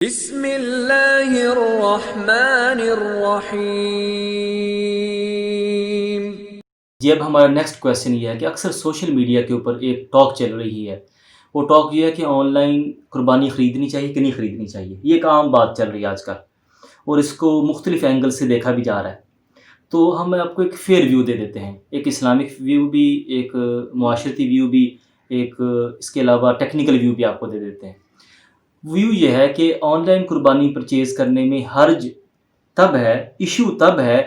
بسم اللہ الرحمن الرحیم۔ جی اب ہمارا نیکسٹ کویسچن یہ ہے کہ اکثر سوشل میڈیا کے اوپر ایک ٹاک چل رہی ہے، وہ ٹاک یہ ہے کہ آن لائن قربانی خریدنی چاہیے کہ نہیں خریدنی چاہیے۔ یہ ایک عام بات چل رہی ہے آج کل، اور اس کو مختلف اینگل سے دیکھا بھی جا رہا ہے۔ تو ہم آپ کو ایک فیئر ویو دے دیتے ہیں، ایک اسلامک ویو بھی، ایک معاشرتی ویو بھی، ایک اس کے علاوہ ٹیکنیکل ویو بھی آپ کو دے دیتے ہیں۔ ویو یہ ہے کہ آن لائن قربانی پرچیز کرنے میں حرج تب ہے، ایشو تب ہے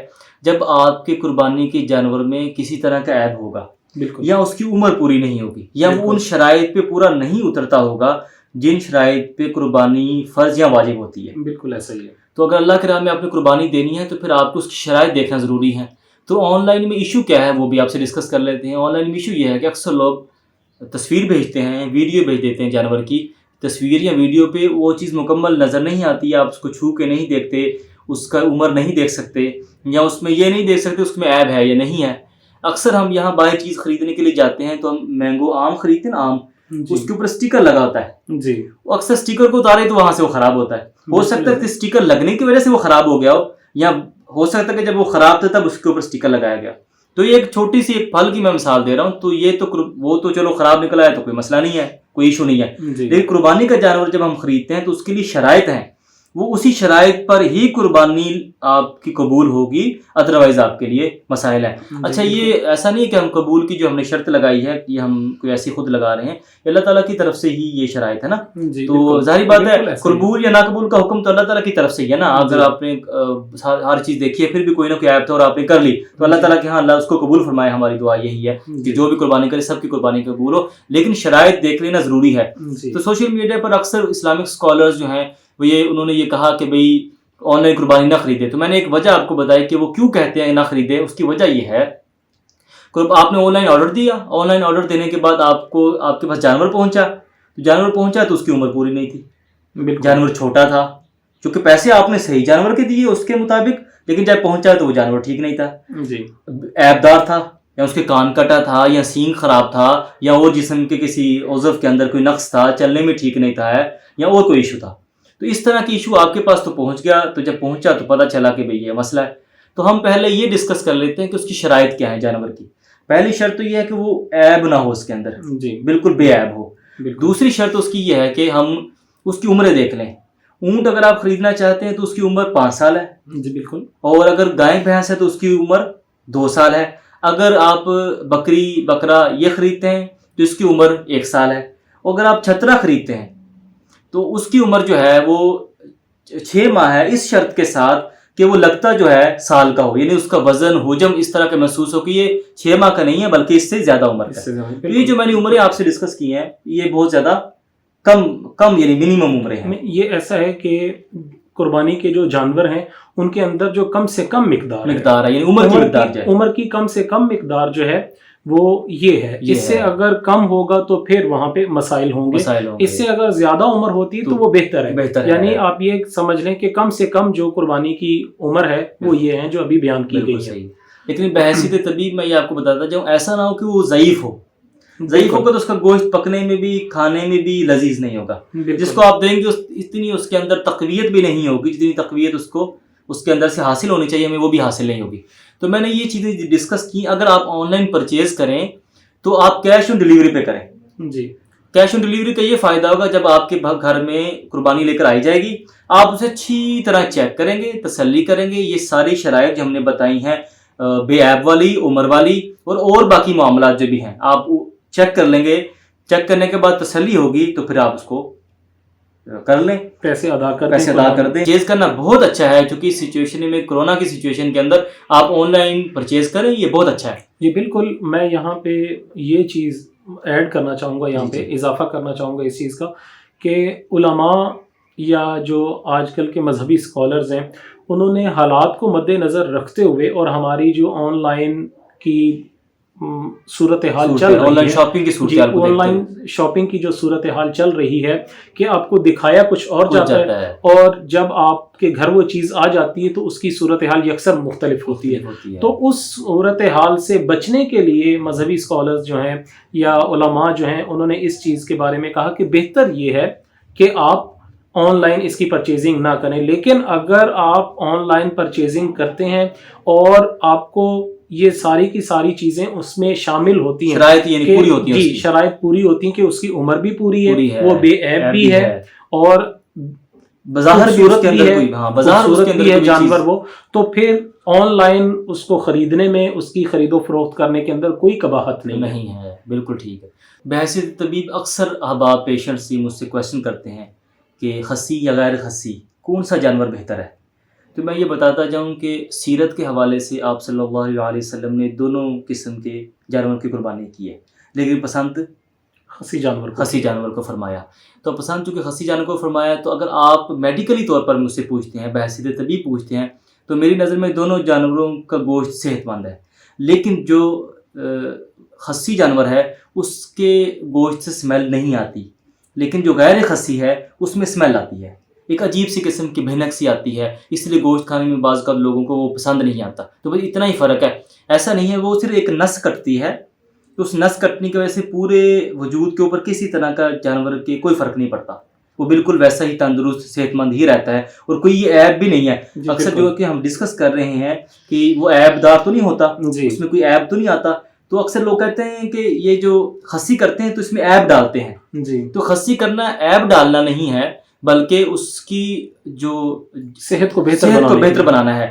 جب آپ کے قربانی کے جانور میں کسی طرح کا عیب ہوگا، بالکل، یا اس کی عمر پوری نہیں ہوگی، یا وہ ان شرائط پہ پورا نہیں اترتا ہوگا جن شرائط پہ قربانی فرض یا واجب ہوتی ہے۔ بالکل ایسا ہی ہے۔ تو اگر اللہ کے راہ میں آپ نے قربانی دینی ہے تو پھر آپ کو اس کی شرائط دیکھنا ضروری ہے۔ تو آن لائن میں ایشو کیا ہے وہ بھی آپ سے ڈسکس کر لیتے ہیں۔ آن لائن میں ایشو یہ ہے کہ اکثر لوگ تصویر بھیجتے ہیں، ویڈیو بھیج دیتے ہیں جانور کی، تصویر یا ویڈیو پہ وہ چیز مکمل نظر نہیں آتی، آپ اس کو چھو کے نہیں دیکھتے، اس کا عمر نہیں دیکھ سکتے، یا اس میں یہ نہیں دیکھ سکتے اس میں عیب ہے یا نہیں ہے۔ اکثر ہم یہاں بائی چیز خریدنے کے لیے جاتے ہیں تو ہم مینگو آم خریدتے ہیں نا، آم، جی اس کے اوپر اسٹیکر لگا ہوتا ہے، جی، وہ اکثر اسٹیکر کو اتارے تو وہاں سے وہ خراب ہوتا ہے۔ ہو سکتا ہے کہ اسٹیکر لگنے کی وجہ سے وہ خراب ہو گیا ہو، یا ہو سکتا ہے کہ جب وہ خراب تھا تب اس کے اوپر اسٹیکر لگایا گیا۔ تو یہ ایک چھوٹی سی ایک پھل کی میں مثال دے رہا ہوں، تو یہ تو وہ تو چلو خراب نکلا ہے تو کوئی مسئلہ نہیں ہے، کوئی ایشو نہیں ہے۔ جی، لیکن قربانی کا جانور جب ہم خریدتے ہیں تو اس کے لیے شرائط ہیں، وہ اسی شرائط پر ہی قربانی آپ کی قبول ہوگی، ادروائز آپ کے لیے مسائل ہیں۔ اچھا، یہ ایسا نہیں ہے کہ ہم قبول کی جو ہم نے شرط لگائی ہے کہ ہم کوئی ایسی خود لگا رہے ہیں، اللہ تعالیٰ کی طرف سے ہی یہ شرائط ہے نا۔ جی، تو ظاہری بات ہے قبول یا ناقبول کا حکم تو اللہ تعالیٰ کی طرف سے ہی ہے نا۔ اگر آپ نے ہر چیز دیکھی ہے پھر بھی کوئی نہ کوئی عیب تھا اور آپ نے کر لی تو اللہ تعالیٰ کہ ہاں اللہ اس کو قبول فرمائے۔ ہماری دعا یہی ہے کہ جو بھی قربانی کرے سب کی قربانی قبول ہو، لیکن شرائط دیکھ لینا ضروری ہے۔ تو سوشل میڈیا پر اکثر اسلامک اسکالرز جو ہیں وہ انہوں نے یہ کہا کہ بھئی آن لائن قربانی نہ خریدے۔ تو میں نے ایک وجہ آپ کو بتائی کہ وہ کیوں کہتے ہیں نہ خریدے۔ اس کی وجہ یہ ہے کہ آپ نے آن لائن آرڈر دیا، آن لائن آرڈر دینے کے بعد آپ کے پاس جانور پہنچا، تو جانور پہنچا تو اس کی عمر پوری نہیں تھی، جانور چھوٹا تھا، چونکہ پیسے آپ نے صحیح جانور کے دیے اس کے مطابق، لیکن جب پہنچا تو وہ جانور ٹھیک نہیں تھا، جی، عیب دار تھا، یا اس کے کان کٹا تھا، یا سینگ خراب تھا، یا اور جسم کے کسی عضو کے اندر کوئی نقص تھا، چلنے میں ٹھیک نہیں تھا، یا اور کوئی ایشو تھا۔ تو اس طرح کی ایشو آپ کے پاس تو پہنچ گیا، تو جب پہنچا تو پتہ چلا کہ بھئی یہ مسئلہ ہے۔ تو ہم پہلے یہ ڈسکس کر لیتے ہیں کہ اس کی شرائط کیا ہے جانور کی۔ پہلی شرط تو یہ ہے کہ وہ عیب نہ ہو اس کے اندر، جی، بالکل بے عیب ہو۔ دوسری شرط اس کی یہ ہے کہ ہم اس کی عمریں دیکھ لیں۔ اونٹ اگر آپ خریدنا چاہتے ہیں تو اس کی عمر 5 سال ہے، جی، بالکل، اور اگر گائے بھینس ہے تو اس کی عمر 2 سال ہے۔ اگر آپ بکری بکرا یہ خریدتے ہیں تو اس کی عمر 1 سال ہے۔ اور اگر آپ چھترا خریدتے ہیں تو اس کی عمر جو ہے وہ 6 ماہ ہے، اس شرط کے ساتھ کہ وہ لگتا جو ہے سال کا ہو، یعنی اس کا وزن حجم اس طرح کا محسوس ہو کہ یہ 6 ماہ کا نہیں ہے بلکہ اس سے زیادہ عمر کا ہے۔ یہ جو میں نے عمریں آپ سے ڈسکس کی ہیں یہ بہت زیادہ کم یعنی منیمم عمریں ہیں۔ یہ ایسا ہے کہ قربانی کے جو جانور ہیں ان کے اندر جو کم سے کم مقدار ہے، یعنی عمر کی مقدار جو ہے، عمر کی کم سے کم مقدار جو ہے وہ یہ ہے۔ اس سے اگر کم ہوگا تو پھر وہاں پہ مسائل ہوں گے، اس سے اگر زیادہ عمر ہوتی ہے تو وہ بہتر ہے۔ یعنی آپ یہ سمجھ لیں کہ کم سے کم جو قربانی کی عمر ہے وہ یہ ہے جو ابھی بیان کی گئی ہے۔ لیکن بحیثیت طبیب میں یہ آپ کو بتاتا جاؤں، ایسا نہ ہو کہ وہ ضعیف ہو، ضعیف ہوگا تو اس کا گوشت پکنے میں بھی کھانے میں بھی لذیذ نہیں ہوگا۔ جس کو آپ دیں گے اتنی اس کے اندر تقویت بھی نہیں ہوگی، جتنی تقویت اس کے اندر سے حاصل ہونی چاہیے ہمیں وہ بھی حاصل نہیں ہوگی۔ تو میں نے یہ چیزیں ڈسکس کی۔ اگر آپ آن لائن پرچیز کریں تو آپ کیش آن ڈیلیوری پہ کریں۔ جی، کیش آن ڈیلیوری کا یہ فائدہ ہوگا، جب آپ کے گھر میں قربانی لے کر آئی جائے گی آپ اسے اچھی طرح چیک کریں گے، تسلی کریں گے، یہ ساری شرائط جو ہم نے بتائی ہیں بے عیب والی، عمر والی اور باقی معاملات جو بھی ہیں آپ چیک کر لیں گے۔ چیک کرنے کے بعد تسلی ہوگی تو پھر آپ اس کو کر لیں، پیسے ادا کر دیں۔ پرچیز کرنا بہت اچھا ہے، چونکہ اس سچویشن میں، کورونا کی سچویشن کے اندر آپ آن لائن پرچیز کریں، یہ بہت اچھا ہے۔ جی بالکل، میں یہاں پہ یہ چیز ایڈ کرنا چاہوں گا، یہاں پہ اضافہ کرنا چاہوں گا اس چیز کا کہ علماء یا جو آج کل کے مذہبی اسکالرز ہیں انہوں نے حالات کو مد نظر رکھتے ہوئے اور ہماری جو آن لائن کی صورتحال چل رہی ہے، آن لائن شاپنگ کی جو صورتحال چل رہی ہے کہ آپ کو دکھایا کچھ اور جاتا ہے، اور جب آپ کے گھر وہ چیز آ جاتی ہے تو اس کی صورتحال یکسر مختلف ہوتی ہے۔ تو اس صورتحال سے بچنے کے لیے مذہبی اسکالرز جو ہیں یا علماء جو ہیں انہوں نے اس چیز کے بارے میں کہا کہ بہتر یہ ہے کہ آپ آن لائن اس کی پرچیزنگ نہ کریں. لیکن اگر آپ آن لائن پرچیزنگ کرتے ہیں اور آپ کو یہ ساری کی ساری چیزیں اس میں شامل ہوتی ہیں, شرائط یعنی پوری ہوتی ہیں, جی شرائط پوری ہوتی ہیں کہ اس کی عمر بھی پوری ہے, وہ بے عیب بھی ہے اور بظاہر بھی اس کے اندر کوئی بظاہر اس کے اندر بھی ہے جانور وہ, تو پھر آن لائن اس کو خریدنے میں, اس کی خرید و فروخت کرنے کے اندر کوئی قباحت نہیں ہے. بالکل ٹھیک ہے. بحیثیت طبیب اکثر احباب پیشنٹس ہی مجھ سے کویشچن کرتے ہیں کہ خسی یا غیر خسی کون سا جانور بہتر ہے. تو میں یہ بتاتا جاؤں کہ سیرت کے حوالے سے آپ صلی اللہ علیہ وسلم نے دونوں قسم کے جانور کی قربانی کی ہے, لیکن پسند خسی جانور کو فرمایا. تو پسند چونکہ خسی جانور کو فرمایا, تو اگر آپ میڈیکلی طور پر مجھ سے پوچھتے ہیں, بحیثیت طبیب پوچھتے ہیں, تو میری نظر میں دونوں جانوروں کا گوشت صحت مند ہے. لیکن جو خسی جانور ہے اس کے گوشت سے اسمیل نہیں آتی, لیکن جو غیر خسی ہے اس میں اسمیل آتی ہے, ایک عجیب سی قسم کی بھنک سی آتی ہے, اس لیے گوشت کھانے میں بعض کا لوگوں کو وہ پسند نہیں آتا. تو بس اتنا ہی فرق ہے, ایسا نہیں ہے. وہ صرف ایک نس کٹتی ہے, تو اس نس کٹنے کی وجہ سے پورے وجود کے اوپر کسی طرح کا جانور کے کوئی فرق نہیں پڑتا, وہ بالکل ویسا ہی تندرست صحت مند ہی رہتا ہے, اور کوئی یہ عیب بھی نہیں ہے. اکثر جو کہ ہم ڈسکس کر رہے ہیں کہ وہ عیب دار تو نہیں ہوتا, اس میں کوئی عیب تو نہیں آتا, تو اکثر لوگ کہتے ہیں کہ یہ جو خسی کرتے ہیں تو اس میں عیب ڈالتے ہیں. تو خسی کرنا عیب ڈالنا نہیں ہے, بلکہ اس کی جو صحت کو بہتر بنانا ہے.